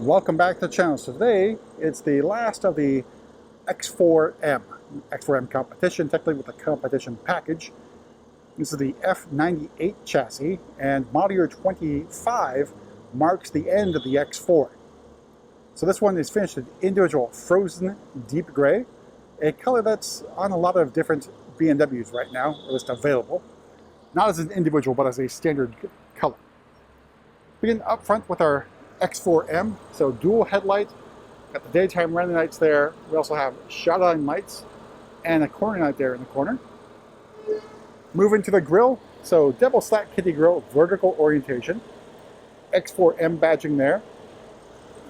Welcome back to the channel. So today, it's the last of the X4M competition, technically with the competition package. This is the F98 chassis, and model year 25 marks the end of the X4. So this one is finished in individual frozen deep gray, a color that's on a lot of different BMWs right now, or at least available. Not as an individual, but as a standard color. Begin up front with our X4M, so dual headlight, got the daytime running lights there. We also have shotgun lights and a corner light there in the corner. Moving to the grille, so double stack kitty grille, vertical orientation, X4M badging there,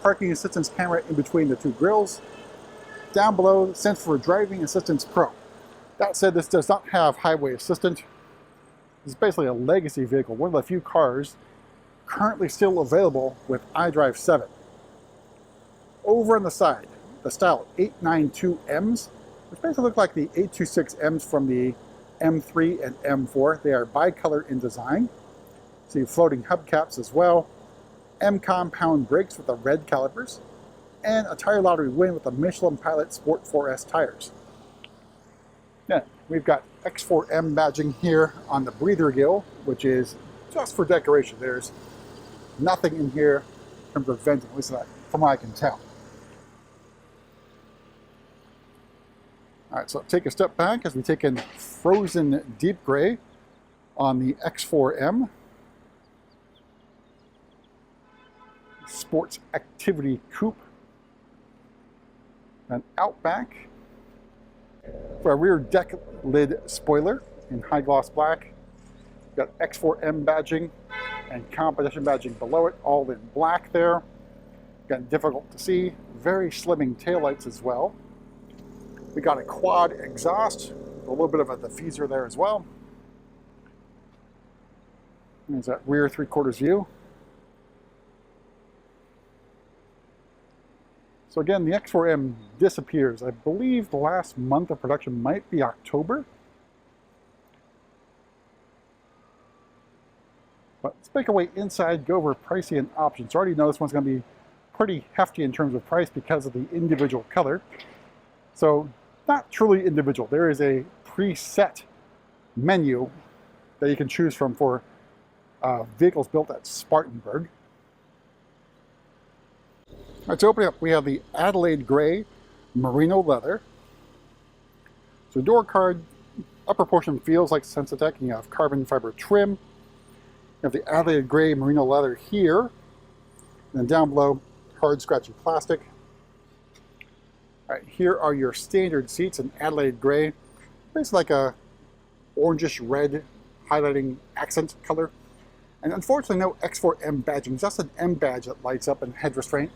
parking assistance camera in between the two grills. Down below, Sense for Driving Assistance Pro. That said, this does not have highway assistant. This is basically a legacy vehicle, one of the few cars currently still available with iDrive 7. Over on the side, the style 892Ms, which basically look like the 826Ms from the M3 and M4. They are bicolor in design. See floating hubcaps as well. M compound brakes with the red calipers, and a tire lottery win with the Michelin Pilot Sport 4S tires. Then we've got X4M badging here on the breather gill, which is just for decoration. There's nothing in here in terms of venting, at least from what I can tell. All right, so take a step back as we take in frozen deep gray on the X4M. Sports Activity Coupe. And out back for a rear deck lid spoiler in high gloss black. We've got X4M badging and competition badging below it, all in black there. Again, difficult to see. Very slimming taillights as well. We got a quad exhaust, a little bit of a diffuser there as well. There's that rear 3/4 view. So again, the X4M disappears. I believe the last month of production might be October. But let's make our way inside, go over pricing and options. So I already know this one's going to be pretty hefty in terms of price because of the individual color. So not truly individual. There is a preset menu that you can choose from for vehicles built at Spartanburg. All right, so opening up, we have the Adelaide Gray merino leather. So door card, upper portion feels like Sensatec, and you have carbon fiber trim. You have the Adelaide Gray merino leather here, and then down below, hard scratchy plastic. All right, here are your standard seats in Adelaide Gray. Basically like a orangish red highlighting accent color. And unfortunately, no X4M badging, just an M badge that lights up and head restraint.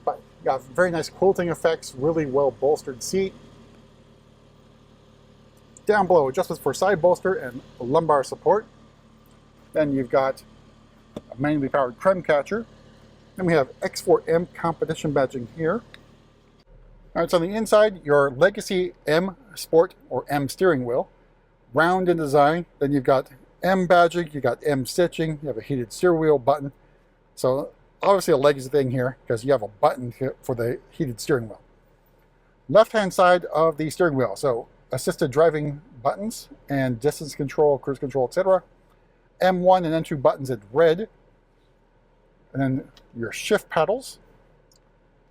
But you got very nice quilting effects, really well bolstered seat. Down below, adjustments for side bolster and lumbar support. Then you've got a manually powered trim catcher. Then we have X4M competition badging here. All right, so on the inside, your Legacy M Sport or M steering wheel, round in design. Then you've got M badging, you've got M stitching, you have a heated steering wheel button. So obviously a Legacy thing here because you have a button for the heated steering wheel. Left-hand side of the steering wheel, so assisted driving buttons and distance control, cruise control, etc. M1 and M2 buttons in red. And then your shift paddles.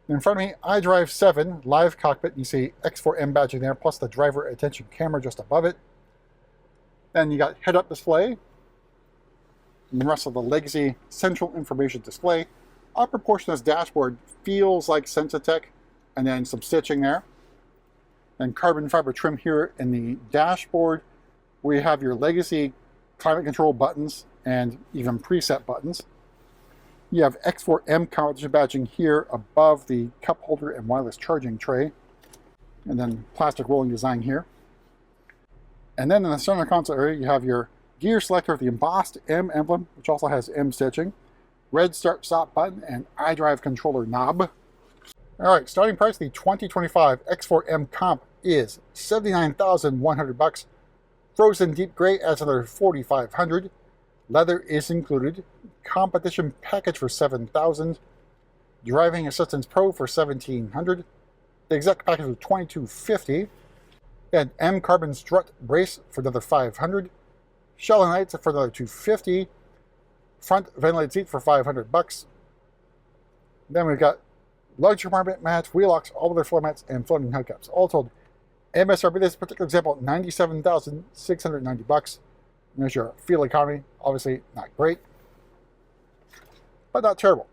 In front of me, iDrive 7 live cockpit. You see X4M badging there, plus the driver attention camera just above it. Then you got head-up display. And the rest of the Legacy central information display. Upper portion of this dashboard feels like Sensatec, and then some stitching there. And carbon fiber trim here in the dashboard, where you have your Legacy climate control buttons and even preset buttons. You have X4M competition badging here above the cup holder and wireless charging tray. And then plastic rolling design here. And then in the center console area, you have your gear selector with the embossed M emblem, which also has M stitching. Red start-stop button and iDrive controller knob. All right, starting price, the 2025 X4M Comp is $79,100. Frozen deep gray adds another $4,500. Leather is included. Competition package for $7,000. Driving Assistance Pro for $1,700. The exec package was $2,250. And M Carbon Strut Brace for another $500. Shell and Lights for another $250. Front ventilated seat for $500. Then we've got luggage compartment mats, wheel locks, all other floor mats, and floating hubcaps. All told, MSRP this particular example, $97,690. There's your fuel economy. Obviously not great, but not terrible.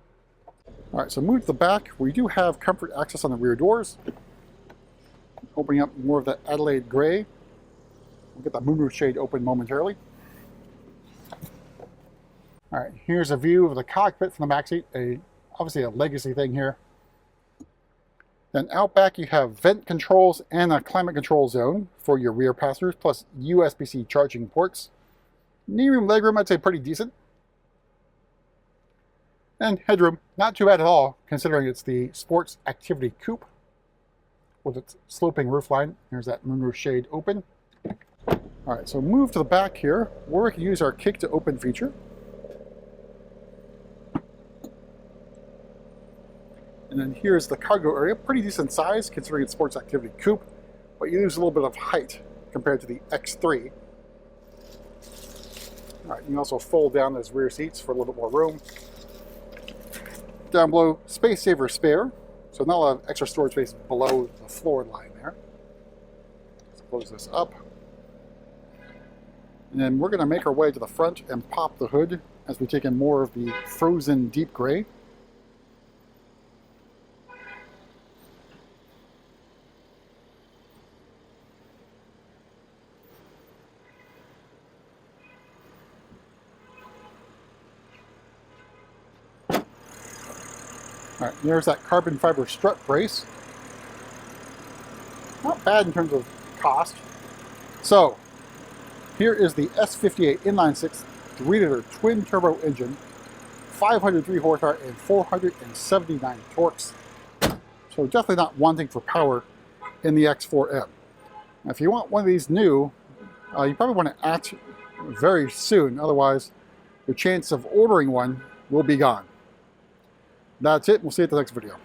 All right, so move to the back. We do have comfort access on the rear doors. Opening up more of the Adelaide gray. We'll get the moonroof shade open momentarily. All right, here's a view of the cockpit from the backseat. Obviously a legacy thing here. Then out back you have vent controls and a climate control zone for your rear passengers, plus USB-C charging ports. Kneeroom, legroom, I'd say pretty decent. And headroom, not too bad at all, considering it's the Sports Activity Coupe with its sloping roofline. Here's that moonroof shade open. All right, so move to the back here, where we can use our kick to open feature. And then here's the cargo area, pretty decent size considering it's Sports Activity Coupe, but you lose a little bit of height compared to the X3. All right, you can also fold down those rear seats for a little bit more room. Down below, space saver spare, so not a lot of extra storage space below the floor line there. Let's close this up. And then we're going to make our way to the front and pop the hood as we take in more of the frozen deep gray. All right, there's that carbon fiber strut brace. Not bad in terms of cost. So, here is the S58 inline-six 3-liter twin-turbo engine, 503 horsepower and 479 torques. So definitely not wanting for power in the X4M. Now, if you want one of these new, you probably want to act very soon. Otherwise, your chance of ordering one will be gone. That's it. We'll see you at the next video.